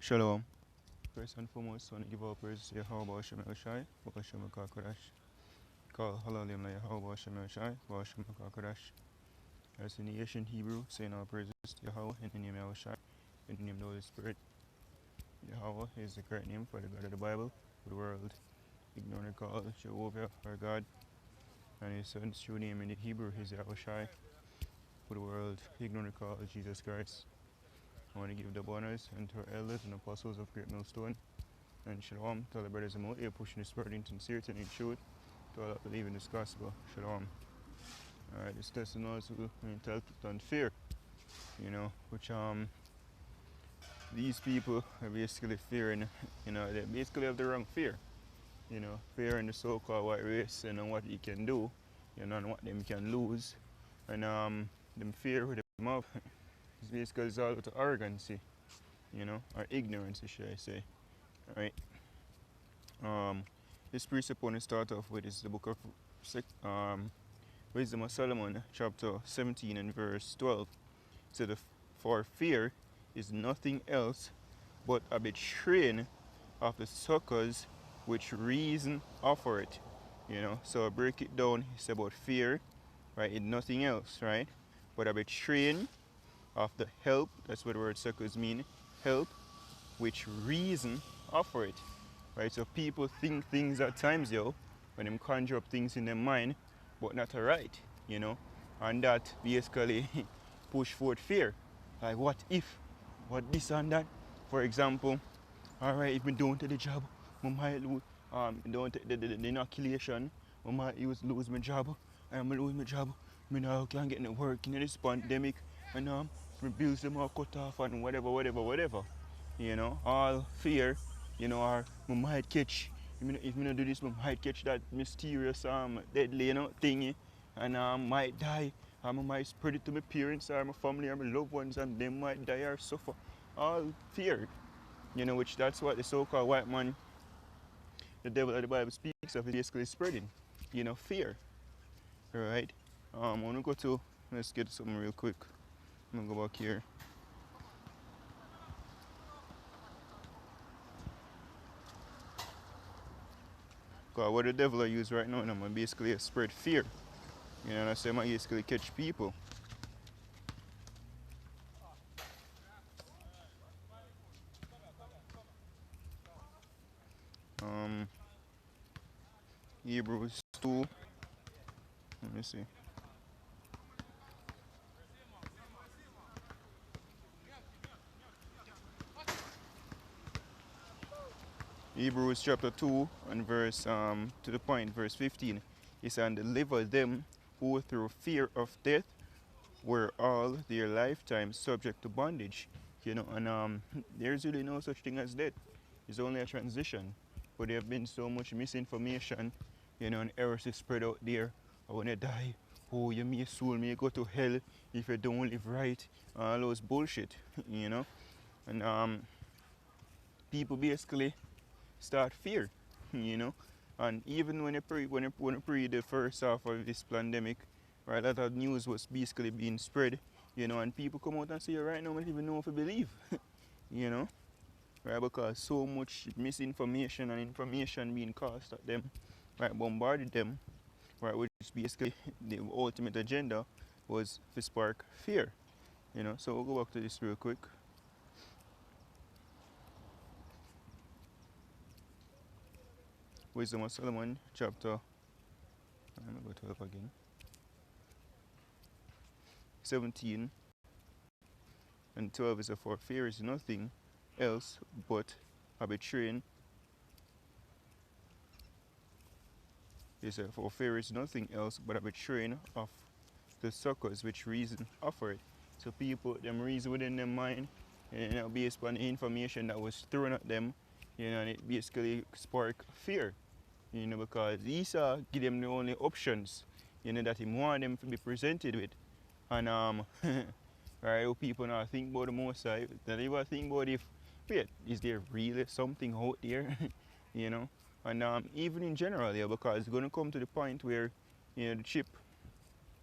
Shalom. First and foremost, I want to give all praise to Yahweh Hashem El Shai, Hashem Kodash. Call Halalim La Yahweh Hashem El Shai, Hashem Kodash. As in the ancient Hebrew, saying all praises to Yahweh in the name of El Shai, in the name of the Holy Spirit. Yahweh is the correct name for the God of the Bible, for the world. Ignorant call Jehovah our God, and his son's true name in the Hebrew is Yahweh Shai, for the world. Ignorant call Jesus Christ. I want to give the honors unto our elders and apostles of Great Millstone. And shalom to all the brothers and out here pushing this word in sincerity and in truth, to all that believe in this gospel. Shalom. Alright, this lesson also entitled on fear, which these people are basically fearing, they basically have the wrong fear. Fearing the so-called white race and what he can do, and what them can lose. And them fear with them up. It's basically it's all about arrogancy, or ignorance, should I say. Alright. This precept to start off with is the book of Wisdom of Solomon, chapter 17 and verse 12. It said, "For fear is nothing else but a betraying of the succors which reason offer it." So break it down. It's about fear, right? It's nothing else, right? But a betraying of the help, that's what the word succors mean, help, which reason offer it, right? So people think things at times, when them conjure up things in their mind, but not right, and that basically push forth fear. Like, what if, what this and that? For example, alright, if we don't take the job, we might lose, don't take the inoculation, we might lose my job, I'm lose my job, I now can't get no work in this pandemic, and my bills them all cut off and whatever. All fear, or we might catch, if we don't do this, we might catch that mysterious deadly thingy, and might die, and I might spread it to my parents or my family or my loved ones, and they might die or suffer. All fear, which that's what the so-called white man, the devil of the Bible speaks of, is basically spreading, fear. Alright, I want to go to, let's get something real quick. I'm going to go back here. Because what the devil I use right now, I'm basically spread fear. And I say I basically catch people. Hebrews 2. Let me see. Hebrews chapter 2 and verse to the point, verse 15. It says, "And deliver them who through fear of death were all their lifetime subject to bondage." And there's really no such thing as death. It's only a transition. But there have been so much misinformation, and errors is spread out there. I want to die. Oh, you may soul may go to hell if you don't live right. All those bullshit, And people basically start fear, And even when you pre the first half of this pandemic, right, a lot of news was basically being spread, and people come out and say, right now, I don't even know if I believe, right, because so much misinformation and information being cast at them, right, bombarded them, right, which basically the ultimate agenda was to spark fear, So we'll go back to this real quick. Wisdom of Solomon, chapter, I'm going to go 12 again, 17 and 12 is, "For fear is nothing else but a betraying." It says, "For fear is nothing else but a betraying of the succors which reason offer it." So people, them reason within their mind, based on the information that was thrown at them, and it basically spark fear, because Esau give them the only options, that he want them to be presented with. And right, people now think about the Most High, that they even think about wait, is there really something out there, And even in general, because it's going to come to the point where, the chip,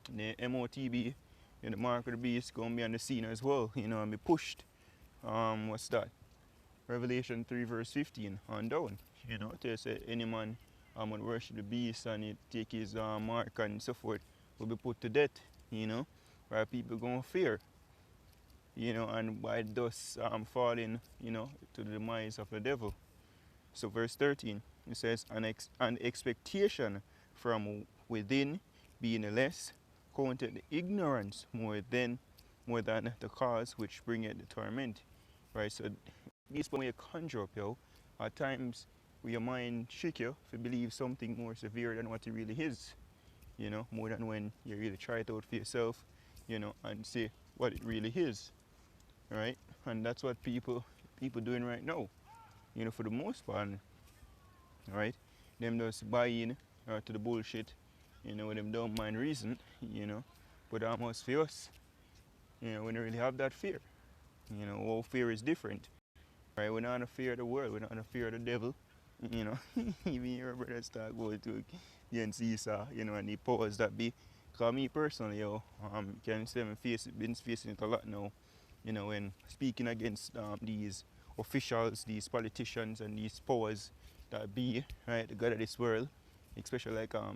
the MOTB, the mark of the beast, going to be on the scene as well, and be pushed. What's that? Revelation 3 verse 15 on down. You know, they say any man would worship the beast and it take his mark and so forth will be put to death, you know, where people gonna fear, you know, and by thus falling, you know, to the demise of the devil. So verse 13, it says, an expectation from within being less, counted ignorance more than the cause which bringeth the torment. Right? So this when you conjure up, yo, at times with your mind trick you if you believe something more severe than what it really is. You know, more than when you really try it out for yourself, you know, and see what it really is. Right? And that's what people doing right now. You know, for the most part, right? Them just buy in to the bullshit, you know, them don't mind reason, you know. But almost for us, you know, we don't really have that fear. You know, all fear is different, right? We're not in fear of the world, we're not in fear of the devil, you know. Even your brothers start going to against Esau, you know, and the powers that be. Cause me personally, yo, can say I'm been facing it a lot now, you know, when speaking against these officials, these politicians, and these powers that be, right, the God of this world, especially like well,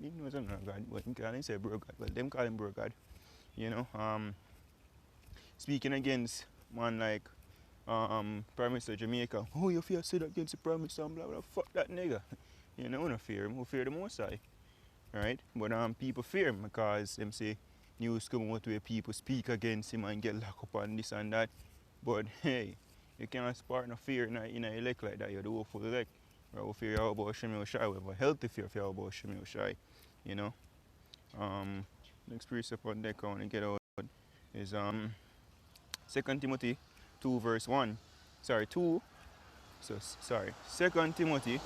he knows I'm not God, but he can't say bro God, but them call him bro God, you know, speaking against man like Prime Minister Jamaica, oh you fear say that against the Prime Minister, blah blah, fuck that nigga, you know, I don't fear him, I fear the Most High, right? But people fear him because them say news come out where people speak against him and get locked up and this and that. But hey, you can't spark no fear in a elect like that. You're the woeful elect. Or fear you about Shemi Oshai, we have a healthy fear for you about Shemi Oshai. You know. Next precept on deck I want to get out is 2 Timothy 2 verse 1. Sorry, 2. So sorry. 2 Timothy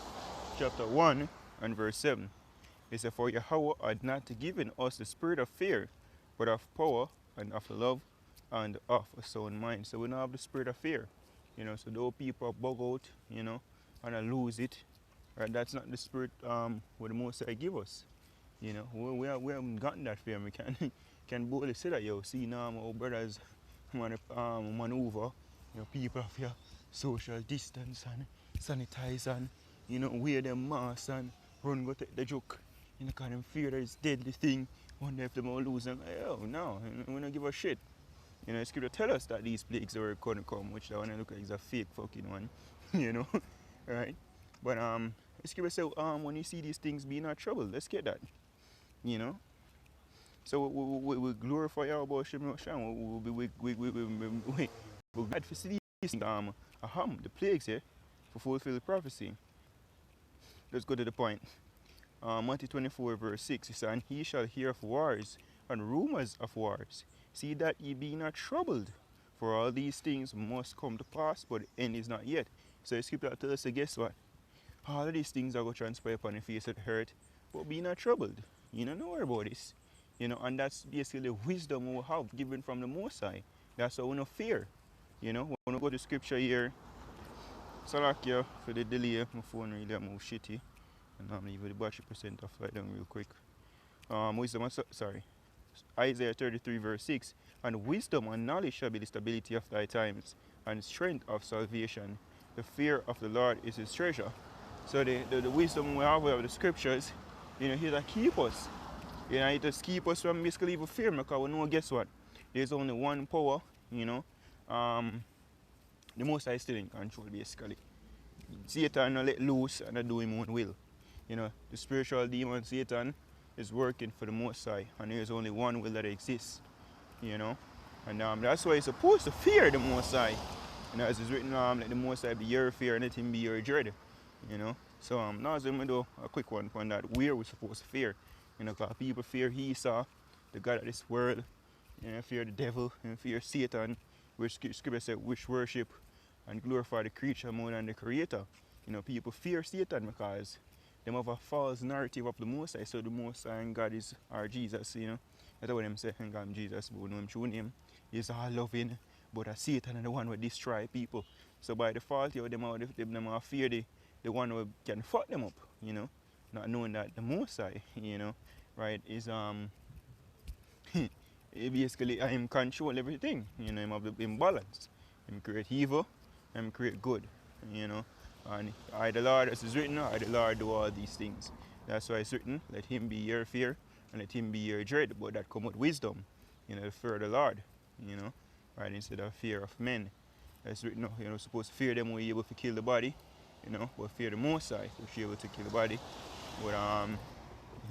chapter 1 and verse 7. It says, for Yahweh had not given us the spirit of fear, but of power and of love and of a sound mind. So we don't have the spirit of fear. You know, so those people bug out, you know, and I lose it. Right? That's not the spirit what the Most High give us. You know, we haven't gotten that fear. We can boldly say that, yo, see now our brothers maneuver, you know, people have your social distance and sanitize and, you know, wear them masks and run go take the joke. You know, because them fear that it's deadly thing. Wonder if they will lose them. Oh no, we don't give a shit. You know, Scripture tell us that these plagues are going to come, which that one I look like is a fake fucking one. You know, right? But Scripture say when you see these things be not trouble, let's get that. You know. So we glorify our about Shem Roshan. We glad for see these things, the plagues here, for fulfill the prophecy. Let's go to the point. Matthew 24 verse 6, it says, and he shall hear of wars and rumors of wars. See that ye be not troubled, for all these things must come to pass, but the end is not yet. So the scripture tells us, guess what? All of these things are going to transpire upon the face of the earth, but be not troubled. You don't know about this. You know, and that's basically the wisdom we have given from the Most High. That's why we don't fear. You know, when we go to scripture here, Salakia for the delay, my phone really move shitty. And I'm leaving the battery percent off right down real quick. Isaiah 33 verse 6. And wisdom and knowledge shall be the stability of thy times, and strength of salvation. The fear of the Lord is his treasure. So the wisdom we have of the scriptures, you know, here that keep us. You know, it just keep us from basically even fear, because we know, guess what? There's only one power, you know. The Most High is still in control basically. Satan not let loose and not do him own will. You know, the spiritual demon Satan is working for the Most High, and there's only one will that exists, you know. And that's why you're supposed to fear the Most High. You know, as it's written, let the Most High be your fear and let him be your dread, you know. So now as we do a quick one on that, where we're supposed to fear. You know, because people fear Esau, the God of this world, you know, fear the devil, and fear Satan, which Scripture said, which worship and glorify the creature more than the creator. You know, people fear Satan because they have a false narrative of the Most High. So the Most High and God is our Jesus, you know. That's what them say, and God Jesus, but we know him true name. He's all loving, but a Satan and the one who destroy people. So by default, you know, them are fear the one who can fuck them up, you know. Not knowing that the Most High, you know, right, is he basically him control everything, you know, him have the imbalance. Him create evil create good, you know. And I the Lord, as is written, I the Lord do all these things. That's why it's written, let him be your fear and let him be your dread. But that come with wisdom, you know, the fear of the Lord, you know, right, instead of fear of men. That's written, you know, supposed to fear them when you're able to kill the body, you know, but fear the Most High, which you're able to kill the body. But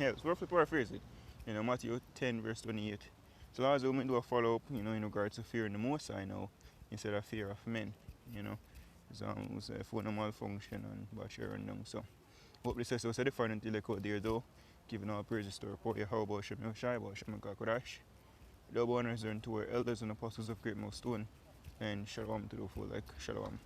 yeah, it's roughly paraphrase it. You know, Matthew 10 verse 28. So long as we do a follow up, you know, in regards to fearing the Most High now, instead of fear of men, you know. It's a phone malfunction and battery run down. So hope this episode was different until they out there though. Giving all praises to report your how about Shem Shai, about Shem Kakodash. Double honors and to our elders and apostles of Great Millstone. And shalom to the full like shalom.